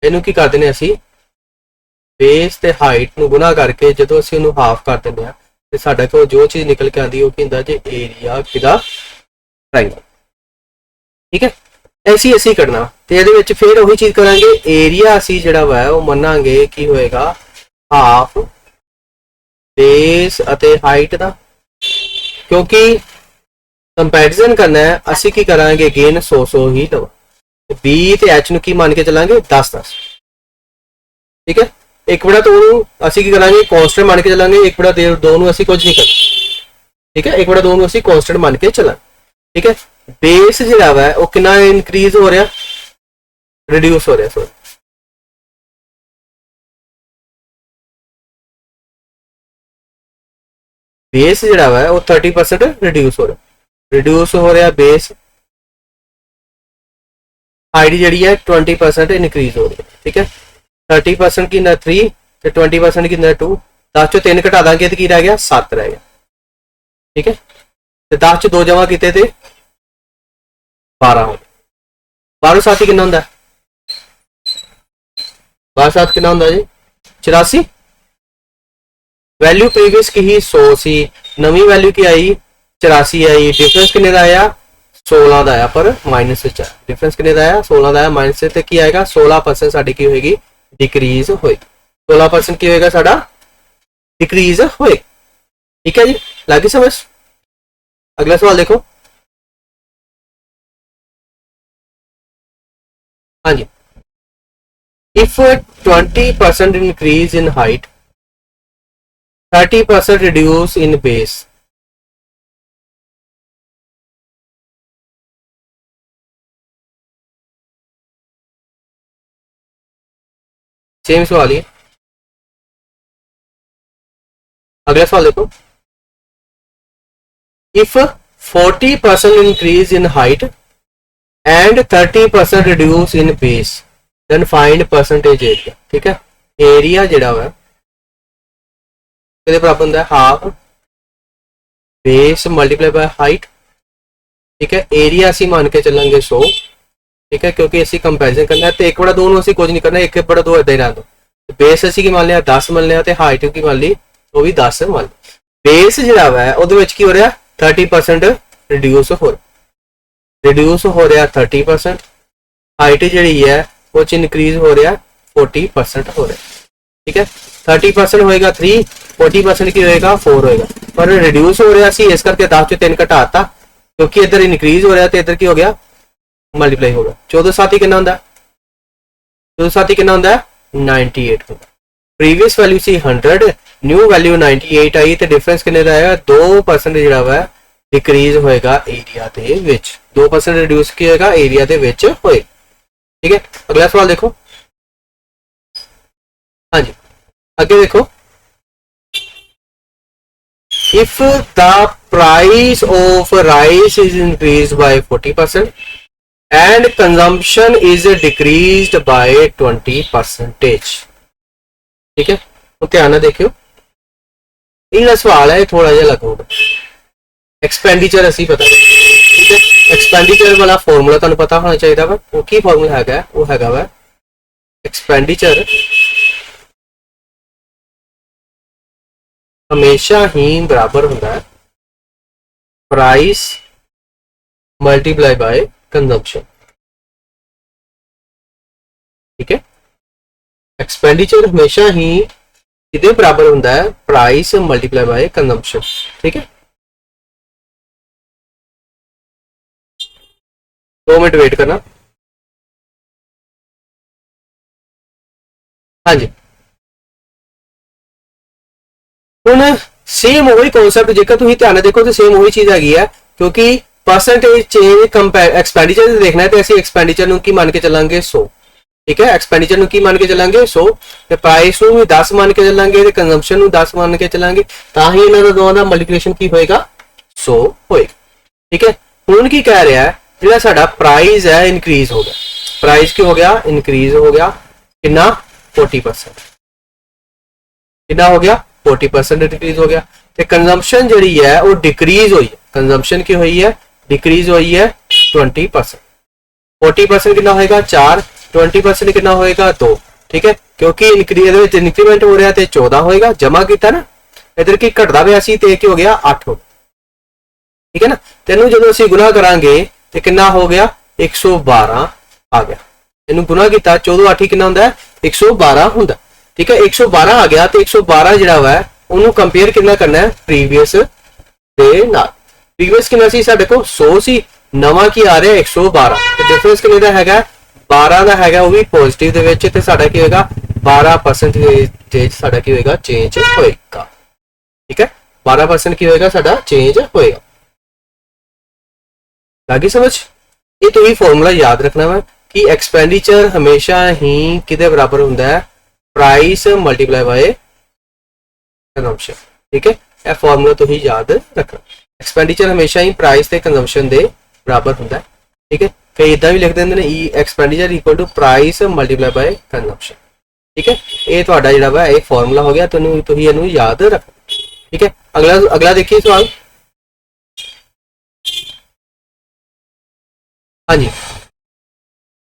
ਇਹਨੂੰ ਕੀ ਕਰਦੇ ਨੇ ਅਸੀਂ बेस ਤੇ हाइट ਨੂੰ ਗੁਣਾ ਕਰਕੇ ਜਦੋਂ ਅਸੀਂ ਉਹਨੂੰ ਹਾਫ ਕਰ ਦਿੰਦੇ ਆ ਤੇ ਸਾਡਾ ਕੋਲ ਜੋ ਚੀਜ਼ ਨਿਕਲ ਕੇ ਆਂਦੀ ਉਹ ਕੀ ਹੁੰਦਾ ਜੀ ਏਰੀਆ ਕਿਦਾ ट्रायंगल ठीक है ऐसी ऐसी करना ਤੇ ਇਹਦੇ ਵਿੱਚ ਫਿਰ ਉਹੀ ਚੀਜ਼ ਕਰਾਂਗੇ ਏਰੀਆ ਅਸੀਂ ਜਿਹੜਾ ਵਾ ਉਹ ਮੰਨਾਂਗੇ ਕੀ ਹੋਏਗਾ ਹਾਫ बेस ਅਤੇ हाइट ਦਾ क्योंकि कंपैरिजन करना है ਅਸੀਂ ਕੀ ਕਰਾਂਗੇ ਅਗੇਨ 100 ਹੀ ਲਵਾ b ਤੇ h ਨੂੰ ਕੀ ਮੰਨ ਕੇ ਚੱਲਾਂਗੇ 10 ਠੀਕ ਹੈ ਇੱਕ ਬੜਾ ਦੋ ਨੂੰ ਅਸੀਂ ਕੀ ਕਰਾਂਗੇ ਕਾਂਸਟੈਂਟ ਮੰਨ ਕੇ ਚੱਲਾਂਗੇ ਇੱਕ ਬੜਾ ਦੋ ਨੂੰ ਅਸੀਂ ਕੁਝ ਨਹੀਂ ਕਰਨਾ ਠੀਕ ਹੈ ਇੱਕ ਬੜਾ ਦੋ ਨੂੰ ਅਸੀਂ ਕਾਂਸਟੈਂਟ ਮੰਨ ਕੇ ਚੱਲਾਂਗੇ ਠੀਕ ਹੈ बेस ਜਿਹੜਾ ਵਾ ਉਹ ਕਿੰਨਾ ਇਨਕਰੀਜ਼ ਹੋ ਰਿਹਾ ਰਿਡਿਊਸ ਹੋ ਰਿਹਾ ਸੋਰੀ बेस ਜਿਹੜਾ ਵਾ ਉਹ 30% ਰਿਡਿਊਸ ਹੋ ਰਿਹਾ बेस हाइट ਜਿਹੜੀ ਹੈ 20% ਇਨਕਰੀਜ਼ ਹੋ ਰਹੀ ਹੈ ਠੀਕ ਹੈ 30% ਕੀ ਹੁੰਦਾ 3 ਤੇ 20% ਕੀ ਹੁੰਦਾ 2 10 ਚੋਂ 3 ਘਟਾ ਦਾਂਗੇ ਤੇ ਕੀ ਰਹਿ ਗਿਆ 7 ਰਹਿ ਗਿਆ ਠੀਕ ਹੈ ਤੇ 10 ਚ 2 ਜਮਾ ਕੀਤੇ ਤੇ 12 ਹੋ 12 7 ਕਿੰਨਾ ਹੁੰਦਾ 12 7 ਕਿੰਨਾ ਹੁੰਦਾ ਜੀ 84 वैल्यू प्रीवियस की ही 100 सी नवी वैल्यू की आई 84 आई डिफरेंस कितने का आया 16 का आया पर माइनस डिफरेंस कितने का आया 16 का आया माइनस से की आएगा 16% साड़ी की होगी डिक्रीज होएगी 16% की होएगा साड़ा डिक्रीज होएगी ठीक है जी लगी समझ अगला सवाल देखो हाँ जी if 20% increase in height 30% reduce in base same सवाल है अगला सवाल देखो if 40% increase in height and 30% reduce in base then find percentage area ठीक है एरिया जेड़ा है बराबर होता है half base multiply by height ठीक है एरिया असी मान के चलेंगे 100 ठीक है क्योंकि असी कंपैरिजन करना है तो एक बड़ा दो असी कुछ नहीं करना एक बड़ा दो इदा ही रहना दो बेस असी की मान लिया 10 मान लिया तो हाइट की मान ली वो भी 10 मान ली बेस जो है की हो रहा 30% रिड्यूस हो रहा 30% हाइट जी है वो इनक्रीज हो रहा 40% हो रहा ठीक है 30% होएगा 3 40% की होएगा 4 होएगा पर रिड्यूस हो रहा सी इस करके 10 चो 3 घटाता क्योंकि इधर इनक्रीज हो रहा तो इधर की हो गया मल्टीप्लाई हो गया 14 साथी कितना होता 14 साथी कितना होता 98 होता previous value C 100 new value 98 आई तो डिफरेंस कितने का आएगा 2% ਜਿਹੜਾ ਵਾ डिक्रीज होएगा एरिया ਦੇ ਵਿੱਚ 2% रिड्यूस की होएगा एरिया ਦੇ ਵਿੱਚ होए ठीक है अगला सवाल देखो हाँ जी आगे देखो if the price of rice is increased by 40% and consumption is decreased by 20% ठीक है तो ध्यान ना देखियो ये सवाल है थोड़ा जिहा लगूगा एक्सपेंडिचर असी पता ठीक है एक्सपेंडिचर वाला फॉर्मूला तुहानू पता होना चाहिए वा वो की फॉर्मूला हैगा वो हैगा वा एक्सपेंडिचर हमेशा ही बराबर होता है प्राइस मल्टीप्लाई बाय कंजम्पशन ठीक है एक्सपेंडिचर हमेशा ही इधे बराबर होता है प्राइस मल्टीप्लाई बाय कंजम्पशन ठीक है 2 मिनट वेट करना हाँ जी ਹੁਣ सेम वही कॉन्सेप्ट जेकर तुम ध्यान देखो तो सेम वही चीज हैगी है क्योंकि परसेंटेज चेंज कंपेयर एक्सपेंडिचर देखना है तो असं एक्सपेंडिचर नूं की मान के चलांगे 100 ठीक है एक्सपेंडिचर नूं की मान के चलांगे 100 ते प्राइस नूं भी 10 मान के चलांगे ते कंजम्पशन नूं 10 मान के चलांगे तां ही इन्हां दा दोवां दा मल्टीप्लिकेशन की होएगा 100 होएगा ठीक है हुण की कह रहा है जिहड़ा साडा प्राइस है इनक्रीज हो गया प्राइस की हो गया इंक्रीज हो गया कितना 40%, कितना हो गया 40% डिक्रीज हो गया। ਤੇ ਕੰਜ਼ੰਪਸ਼ਨ ਜਿਹੜੀ ਹੈ ਉਹ ਡਿਕਰੀਜ਼ ਹੋਈ ਹੈ, ਕੰਜ਼ੰਪਸ਼ਨ ਕੀ ਹੋਈ ਹੈ डिक्रीज हुई है 20%। 40% कितना होएगा 4, 20% कितना होएगा 2, ठीक है, क्योंकि इंक्रीमेंट हो रहा है 14 होएगा, जमा किया ना इधर की घटदा पिया सी ते की हो गया 8 हो, ठीक है ना। तेनू जो असीं गुना करांगे तो कितना हो गया 112 आ गया, इनू गुना किया 14 8 कितना हुंदा है 112 हुंदा, ठीक है। 112 आ गया तो 112 जिहड़ा वा उन्होंने कंपेयर कितना करना है प्रीवियस दे नाल। प्रीवियस कितना सी साडे को 100 सी, नवा की आ रहा है 112, तो डिफरेंस कितने का हैगा 12 का हैगा, वो भी पॉजिटिव दे विच ते साडा की होएगा 12% साडा की होएगा चेंज होएगा, ठीक है। 12% की होएगा साडा चेंज होएगा। लगी समझ? ये तो ही फॉर्मूला याद रखना है कि एक्सपेंडिचर हमेशा ही किदे बराबर हुंदा है प्राइस मल्टीप्लाई बाय कंजम्पशन, ठीक है। यह फॉर्मूला तो ही याद रखना, एक्सपेंडिचर हमेशा ही प्राइस ते कंजम्पशन दे बराबर होता है, ठीक है। कई इदा भी लिख देंगे ने expenditure equal to price multiply by consumption, ठीक है। ये तुहाडा जिहड़ा वा एक फॉर्मूला हो गया, तो ही इहनूं याद रखना, ठीक है। अगला देखिए सवाल। हाँ जी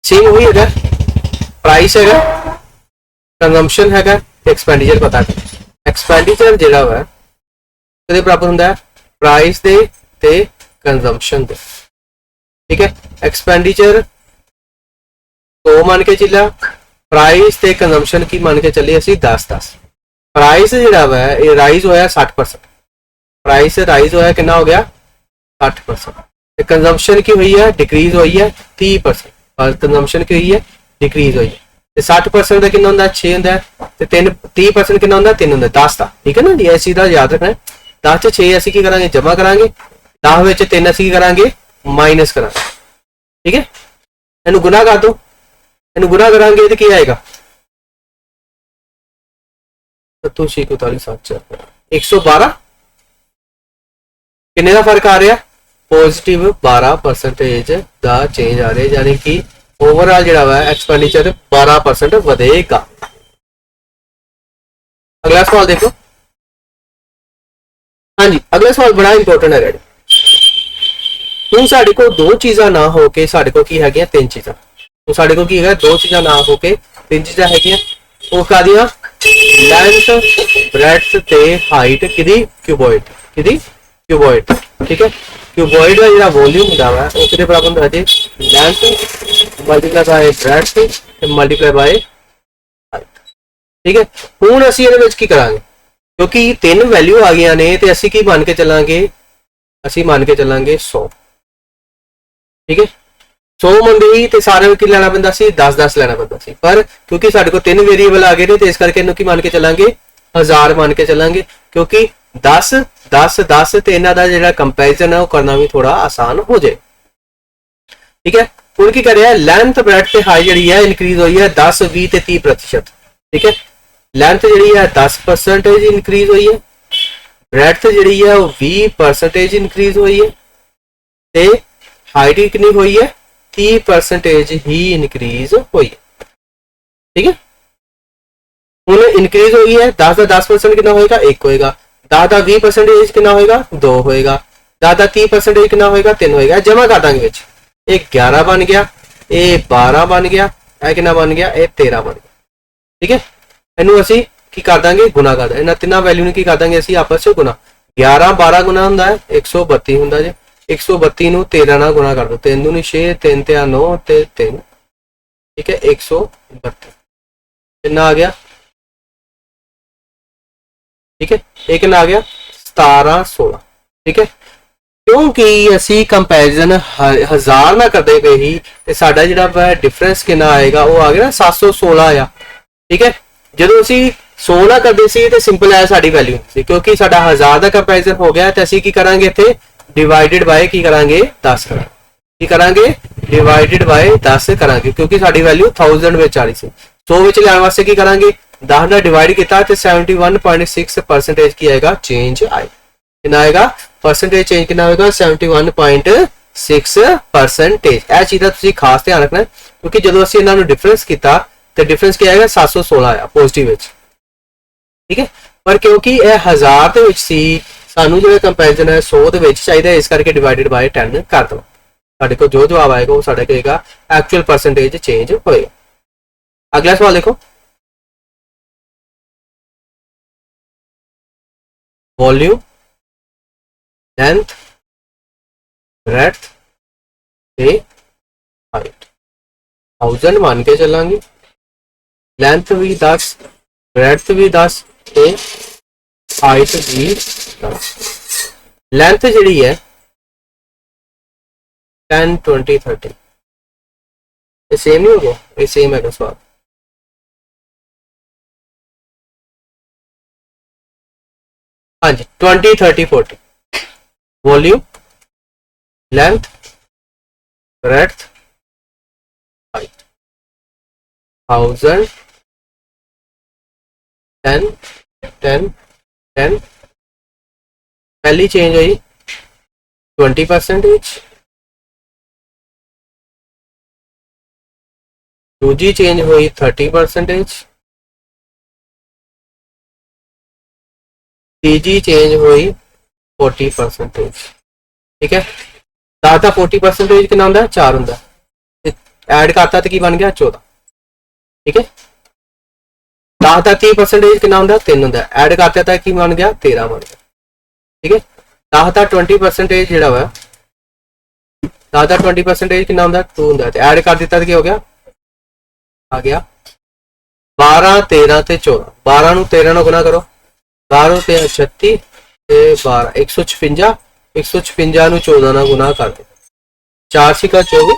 सेम वही है, प्राइस है कंजम्पशन है एक्सपेंडिचर पता कर। एक्सपेंडिचर जिहड़ा वा किहदे बराबर हुंदा है प्राइस दे ते कंजम्पशन दे, ठीक है। एक्सपेंडिचर तो मान के चलिया, प्राइस ते कंजम्पशन की मान के चलिए असी 10-10। प्राइस जिहड़ा वा ये राइज होया 60%, प्राइस राइज होया कितना हो गया 60%, कंजम्पशन की हुई है डिक्रीज हुई है 30%, और कंजम्पशन की हुई है डिक्रीज हुई है। 60% का कितना होंदा 6 होंदा है, 30% कितना होंदा 3 होंदा 10 का, ठीक है ना। ये सीधा याद रखना है, 10 च 6 असी की करांगे जमा करांगे, 10 विच 3 असी करांगे माइनस करांगे, ठीक है। इनू गुना कर दो, इनू गुना करांगे तो क्या आएगा 112 किन्ने का फर्क आ रहा पॉजिटिव 12% का चेंज आ रहा है, यानी कि ओवरऑल जिहड़ा वा एक्सपेंडिचर 12% वधेगा। अगला सवाल देखो। हाँ जी अगला सवाल बड़ा इंपॉर्टेंट है। हुण साडे को 2 चीज़ां ना हो के साडे को की हैगियां 3 चीज़ां, तो साडे को की है 2 चीज़ां ना हो के 3 चीज़ां हैगियां, वो कादियां लेंथ ब्रेड्थ ते हाइट किदी क्यूबॉइड, ठीक है। क्यूबॉइड का जिहड़ा वॉल्यूम हुंदा वा वो किदे बराबर हुंदा जी लेंथ मल्टीप्लाई बाय ब्रेड्थ ते मल्टीप्लाई बाय हाइट, ठीक है। हुण असीं इहदे विच की करांगे क्योंकि 3 वैल्यू आ गई ने तो असी की मान के चलांगे, असी मान के चलांगे 100, ठीक है। 100 मंदे ही तो सारे की लेना पैंदा सी 10-10 लेना पैंदा सी, पर क्योंकि साडे को 3 वेरिएबल आ गए ने तो इस करके इन्हूं की मान के चलांगे 1000 मान के चलांगे, क्योंकि 10 ते इन्हां दा जिहड़ा कंपैरिजन है वो करना भी थोड़ा आसान हो जाए, ठीक है। हुण की कर रहा है लेंथ ब्रेड्थ ते हाइट जिहड़ी है इंक्रीज हुई है 10 20 ते 30%, ठीक है। लेंथ जी है 10% इंक्रीज हुई है, ब्रेड्थ जी है वो 20% इंक्रीज हुई है, ते हाइट कितनी हुई है 30% ही इंक्रीज हुई है, ठीक है। हुण इंक्रीज हुई है 10 का 10% कितना होएगा 1 होएगा, 10 का 20% कितना होएगा 2 होएगा, 10 का 30% कितना होएगा 3 होएगा। जमा कर देंगे विच ये 11 बन गया, ये 12 बन गया, यह कितना बन गया ये 13 बन गया, ठीक है। इनू असी की कर देंगे गुना कर देंगे, इन्हां तिन्हां वैल्यू की कर देंगे असी आपस में गुना। 11 12 गुना हुंदा है 132 हुंदा जी, 132 नूं 13 नाल गुना कर दो, 3 दूनी 6 3 ते 9 ते 3, ठीक है 132 कितना आ गया, ठीक है। एक कितना आ गया 17 16, ठीक है। क्योंकि असी कंपैरिजन 1000 ना करते पे ही ते साडा जिहड़ा डिफरेंस कितना आएगा वो आ गया 716 आया, ठीक है। जो असी 100 ना करते सी ते सिंपल है साडी वैल्यू सी, क्योंकि साडा 1000 का कंपैरिजन हो गया तो असी की करांगे इत्थे डिवाइडेड बाय की करांगे 10 करांगे, की करांगे डिवाइडेड बाय 10 करांगे, क्योंकि साडी वैल्यू 1000 विच आ रही सी। 100 विच लैण वास्ते की करांगे 10 नाल डिवाइड किया तो 71.6% की आएगा चेंज आएगा, कितना आएगा परसेंटेज चेंज कितना होगा 71.6%। यह चीज़ का तुसीं खास ध्यान रखना है, क्योंकि जो असं इन्होंने डिफरेंस किया तो डिफरेंस क्या आएगा 716 आया पॉजिटिव विच, ठीक है। पर क्योंकि यह 1000 के विच सी सानू जो कंपैरिजन है 100 के विच चाहिए, इस करके डिवाइडेड बाय 10 कर दो, साढ़े को जो जवाब आएगा वो साढ़े कहेगा एक्चुअल परसेंटेज चेंज होएगा। अगला सवाल देखो, वॉल्यूम लेंथ ब्रेड्थ ते हाइट 1000 मान के चलांगे, लेंथ भी 10 ब्रेड्थ भी 10 ते हाइट भी 10। लेंथ जी है 10 20 30, ये सेम नहीं होगा, ये सेम है सवाल। हाँ जी 20 30 40, वॉल्यूम लेंथ ब्रेड्थ हाइट 1000 10 10 10, पहली चेंज हुई 20%, दूजी चेंज हुई 30%, तीजी चेंज हुई 40%, ठीक है। दादा 40% कितना होंगे 4 होंगे, ऐड करता तो की बन गया 14, ठीक है। 10 30% कितना होंगे 3 होंगे, ऐड करता तो की बन गया 13 बन गया, ठीक है। 10 20% जो है 10 20% कितना होंगे 2 होंगे, ऐड कर दिता तो क्या हो गया आ गया 12 13 ते 14, 12 13 गुना करो, 12 13 36 ते 12 156, 156 14 गुना कर दो, 4 सिक्का 24,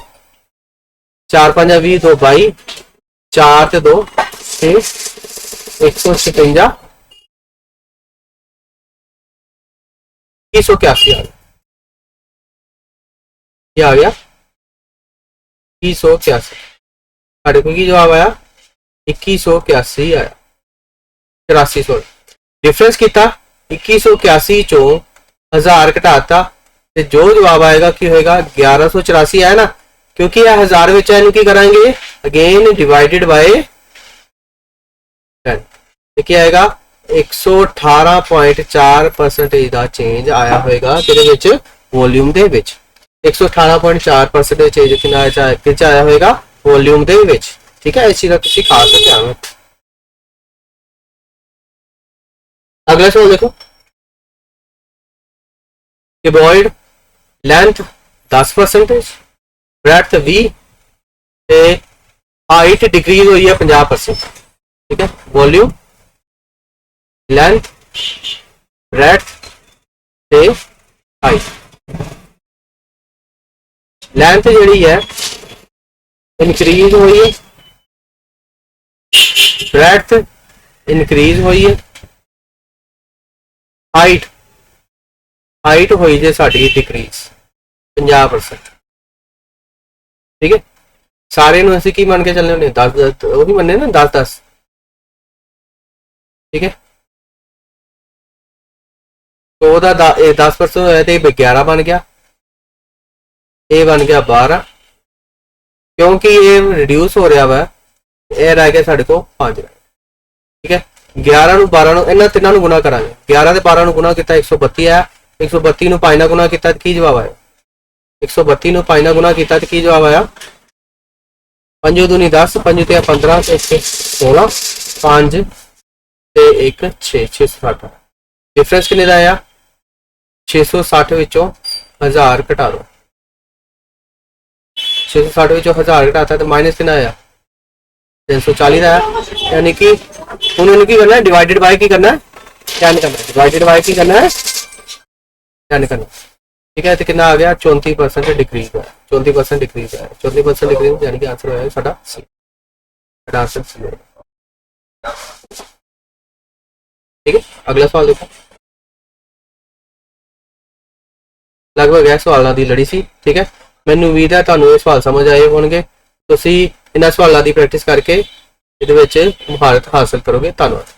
4 5 20 2 22, 4 ते 2 156 2181 आ गया, क्या आ गया 2181, साढ़े को जवाब आया 2181 आया, 8400 डिफरेंस किया 2181 चो 1000 घटाता तो जो जवाब आएगा की होएगा 1184 है ना, क्योंकि यह 1000 में की कराएंगे अगेन डिवाइडेड बाय 10, क्या आएगा 118.4% का चेंज आया होएगा तेरे विच वॉल्यूम दे विच, 118.4% चेंज कितना आया होएगा वॉल्यूम दे विच, ठीक है। इस चीज का तुम खास ध्यान रखो। अगला सवाल देखो, क्यूबॉइड लेंथ 10%, ब्रेड्थ 20 ते हाइट डिक्रीज हुई है 50%, ठीक है। वॉल्यूम लेंथ ब्रेड्थ ते हाइट, लेंथ जी है इंक्रीज हुई है, ब्रेड्थ इंक्रीज हुई है, हाइट हाइट हुई जे साड़ी डिक्रीज 50%, ठीक है। सारे असं की मान के चलने होने 10 10 वही मनने ना 10 10, ठीक है। तो 10% होया तो 11 बन गया, ये बन गया 12, क्योंकि ये रिड्यूस हो रहा वा, ये रह गया साढ़े को 5, ठीक है। 11 12 इन्होंने तीनों गुना करा, 11 से 12 गुना किया 132 आया, 132 5 गुना किया की जवाब आया, 132 5 गुना किया की जवाब आया 5 दूनी 10 5 ते 15 ते 16 5 ते 1 6 660, डिफरेंस कितने का आया 660 विचों 1000 घटा दो, 660 विचों 1000 घटाता तो माइनस कितना आया 340 आया, यानी कि उन्होंने की करना है डिवाइडेड बाय की करना है 10 करना है, डिवाइडेड बाय की करना है 10 करना, ठीक है। तो कितना आ गया 34% डिक्रीज है, 34% डिक्रीज है, 34% डिक्रीज यानी कि आंसर होगा साडा सी, साडा आंसर सी है, ठीक है। अगला सवाल देखो, लगभग है सवालों की लड़ी सी, ठीक है। मैनू उम्मीद है तुहानू ये सवाल समझ आए होंगे, तुसीं इन्हां सवालों की प्रैक्टिस करके इहदे विच महारत हासिल करोगे। धन्यवाद।